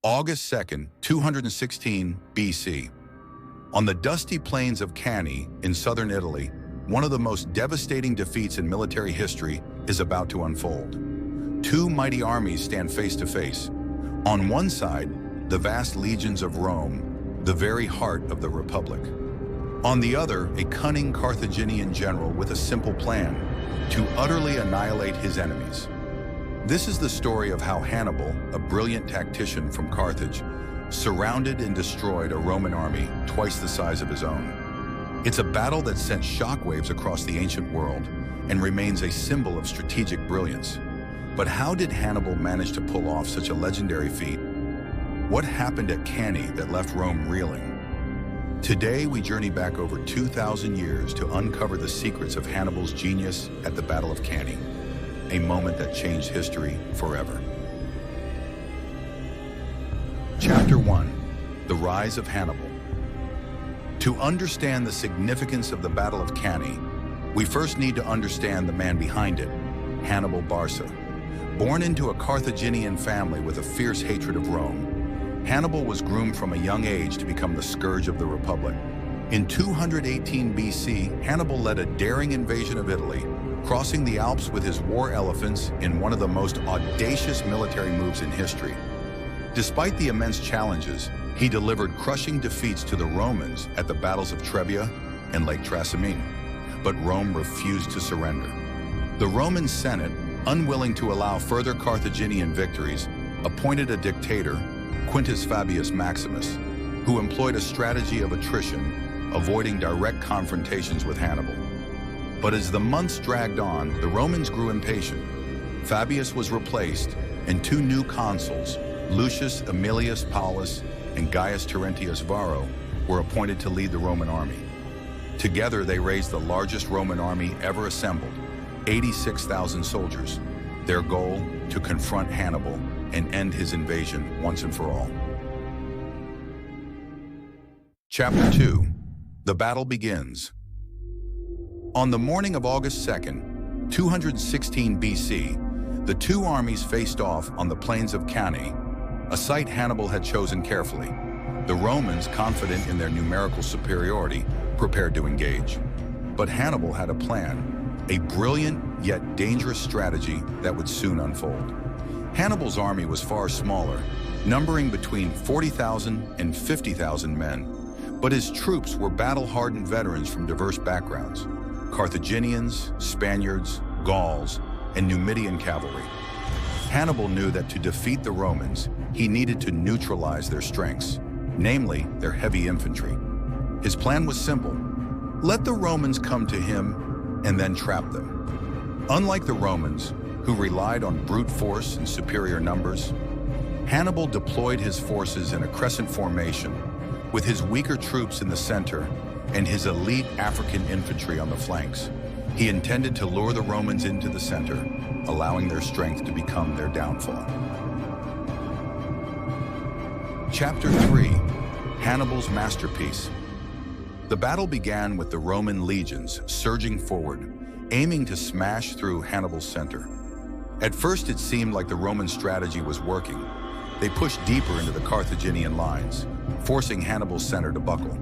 August 2nd, 216 BC. On the dusty plains of Cannae in southern Italy, one of the most devastating defeats in military history is about to unfold. Two mighty armies stand face to face. On one side, the vast legions of Rome, the very heart of the Republic. On the other, a cunning Carthaginian general with a simple plan: to utterly annihilate his enemies. This is the story of how Hannibal, a brilliant tactician from Carthage, surrounded and destroyed a Roman army twice the size of his own. It's a battle that sent shockwaves across the ancient world and remains a symbol of strategic brilliance. But how did Hannibal manage to pull off such a legendary feat? What happened at Cannae that left Rome reeling? Today, we journey back over 2,000 years to uncover the secrets of Hannibal's genius at the Battle of Cannae, a moment that changed history forever. Chapter 1. The Rise of Hannibal. To understand the significance of the Battle of Cannae, we first need to understand the man behind it, Hannibal Barca. Born into a Carthaginian family with a fierce hatred of Rome, Hannibal was groomed from a young age to become the scourge of the Republic. In 218 BC, Hannibal led a daring invasion of Italy, crossing the Alps with his war elephants in one of the most audacious military moves in history. Despite the immense challenges, he delivered crushing defeats to the Romans at the battles of Trebia and Lake Trasimene. But Rome refused to surrender. The Roman Senate, unwilling to allow further Carthaginian victories, appointed a dictator, Quintus Fabius Maximus, who employed a strategy of attrition, avoiding direct confrontations with Hannibal. But as the months dragged on, the Romans grew impatient. Fabius was replaced, and two new consuls, Lucius Aemilius Paulus and Gaius Terentius Varro, were appointed to lead the Roman army. Together, they raised the largest Roman army ever assembled, 86,000 soldiers. Their goal, to confront Hannibal and end his invasion once and for all. Chapter 2. The battle begins. On the morning of August 2nd, 216 BC, the two armies faced off on the plains of Cannae, a site Hannibal had chosen carefully. The Romans, confident in their numerical superiority, prepared to engage. But Hannibal had a plan, a brilliant yet dangerous strategy that would soon unfold. Hannibal's army was far smaller, numbering between 40,000 and 50,000 men, but his troops were battle-hardened veterans from diverse backgrounds: Carthaginians, Spaniards, Gauls, and Numidian cavalry. Hannibal knew that to defeat the Romans, he needed to neutralize their strengths, namely their heavy infantry. His plan was simple: let the Romans come to him and then trap them. Unlike the Romans, who relied on brute force and superior numbers, Hannibal deployed his forces in a crescent formation, with his weaker troops in the center and his elite African infantry on the flanks. He intended to lure the Romans into the center, allowing their strength to become their downfall. Chapter 3. Hannibal's Masterpiece. The battle began with the Roman legions surging forward, aiming to smash through Hannibal's center. At first, it seemed like the Roman strategy was working. They pushed deeper into the Carthaginian lines, forcing Hannibal's center to buckle.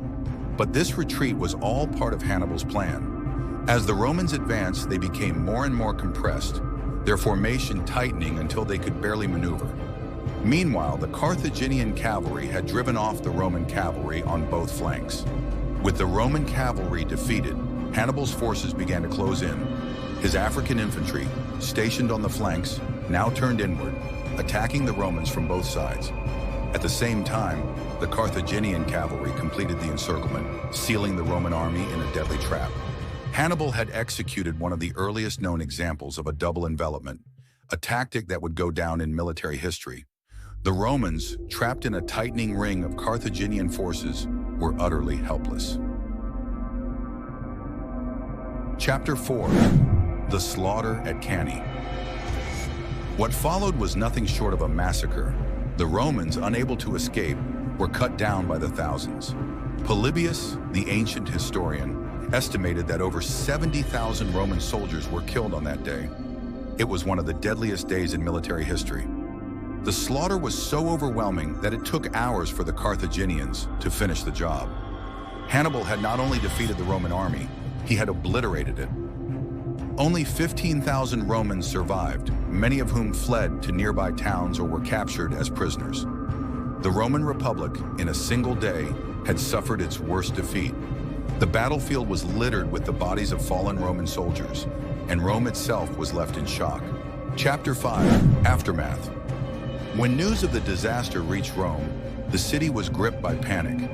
But this retreat was all part of Hannibal's plan. As the Romans advanced, they became more and more compressed, their formation tightening until they could barely maneuver. Meanwhile, the Carthaginian cavalry had driven off the Roman cavalry on both flanks. With the Roman cavalry defeated, Hannibal's forces began to close in. His African infantry, stationed on the flanks, now turned inward, attacking the Romans from both sides. At the same time, the Carthaginian cavalry completed the encirclement, sealing the Roman army in a deadly trap. Hannibal had executed one of the earliest known examples of a double-envelopment, a tactic that would go down in military history. The Romans, trapped in a tightening ring of Carthaginian forces, were utterly helpless. Chapter 4. The Slaughter at Cannae. What followed was nothing short of a massacre. The Romans, unable to escape, were cut down by the thousands. Polybius, the ancient historian, estimated that over 70,000 Roman soldiers were killed on that day. It was one of the deadliest days in military history. The slaughter was so overwhelming that it took hours for the Carthaginians to finish the job. Hannibal had not only defeated the Roman army, he had obliterated it. Only 15,000 Romans survived, many of whom fled to nearby towns or were captured as prisoners. The Roman Republic, in a single day, had suffered its worst defeat. The battlefield was littered with the bodies of fallen Roman soldiers, and Rome itself was left in shock. Chapter 5: Aftermath. When news of the disaster reached Rome, the city was gripped by panic.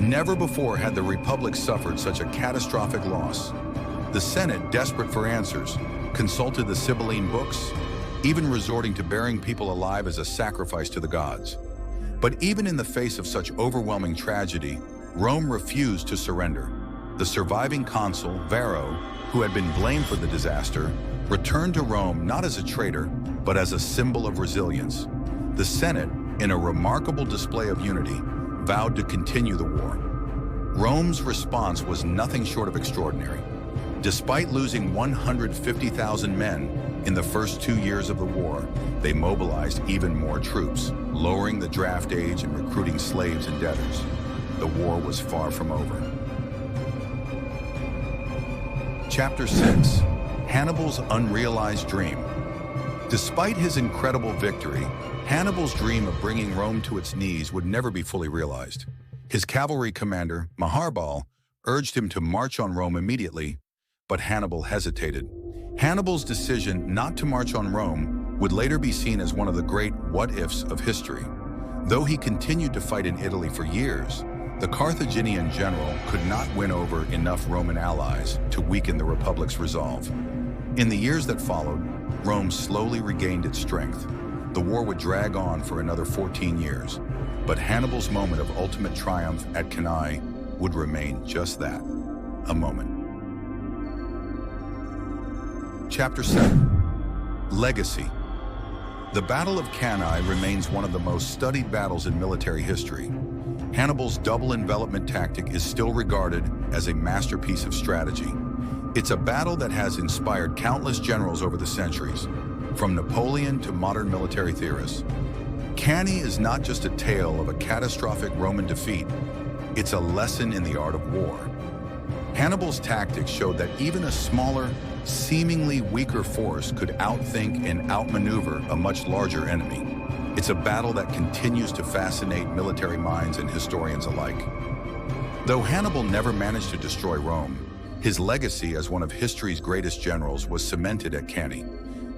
Never before had the Republic suffered such a catastrophic loss. The Senate, desperate for answers, consulted the Sibylline books, even resorting to burying people alive as a sacrifice to the gods. But even in the face of such overwhelming tragedy, Rome refused to surrender. The surviving consul, Varro, who had been blamed for the disaster, returned to Rome not as a traitor, but as a symbol of resilience. The Senate, in a remarkable display of unity, vowed to continue the war. Rome's response was nothing short of extraordinary. Despite losing 150,000 men in the first 2 years of the war, they mobilized even more troops, lowering the draft age and recruiting slaves and debtors. The war was far from over. Chapter 6: Hannibal's Unrealized Dream. Despite his incredible victory, Hannibal's dream of bringing Rome to its knees would never be fully realized. His cavalry commander, Hannibal, urged him to march on Rome immediately, but Hannibal hesitated. Hannibal's decision not to march on Rome would later be seen as one of the great what-ifs of history. Though he continued to fight in Italy for years, the Carthaginian general could not win over enough Roman allies to weaken the Republic's resolve. In the years that followed, Rome slowly regained its strength. The war would drag on for another 14 years, but Hannibal's moment of ultimate triumph at Cannae would remain just that, a moment. Chapter 7: Legacy. The Battle of Cannae remains one of the most studied battles in military history. Hannibal's double-envelopment tactic is still regarded as a masterpiece of strategy. It's a battle that has inspired countless generals over the centuries, from Napoleon to modern military theorists. Cannae is not just a tale of a catastrophic Roman defeat, it's a lesson in the art of war. Hannibal's tactics showed that even a smaller, seemingly weaker force could outthink and outmaneuver a much larger enemy. It's a battle that continues to fascinate military minds and historians alike. Though Hannibal never managed to destroy Rome, his legacy as one of history's greatest generals was cemented at Cannae.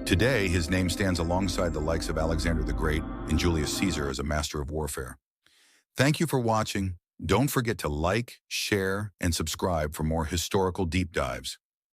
Today, his name stands alongside the likes of Alexander the Great and Julius Caesar as a master of warfare. Thank you for watching. Don't forget to like, share, and subscribe for more historical deep dives.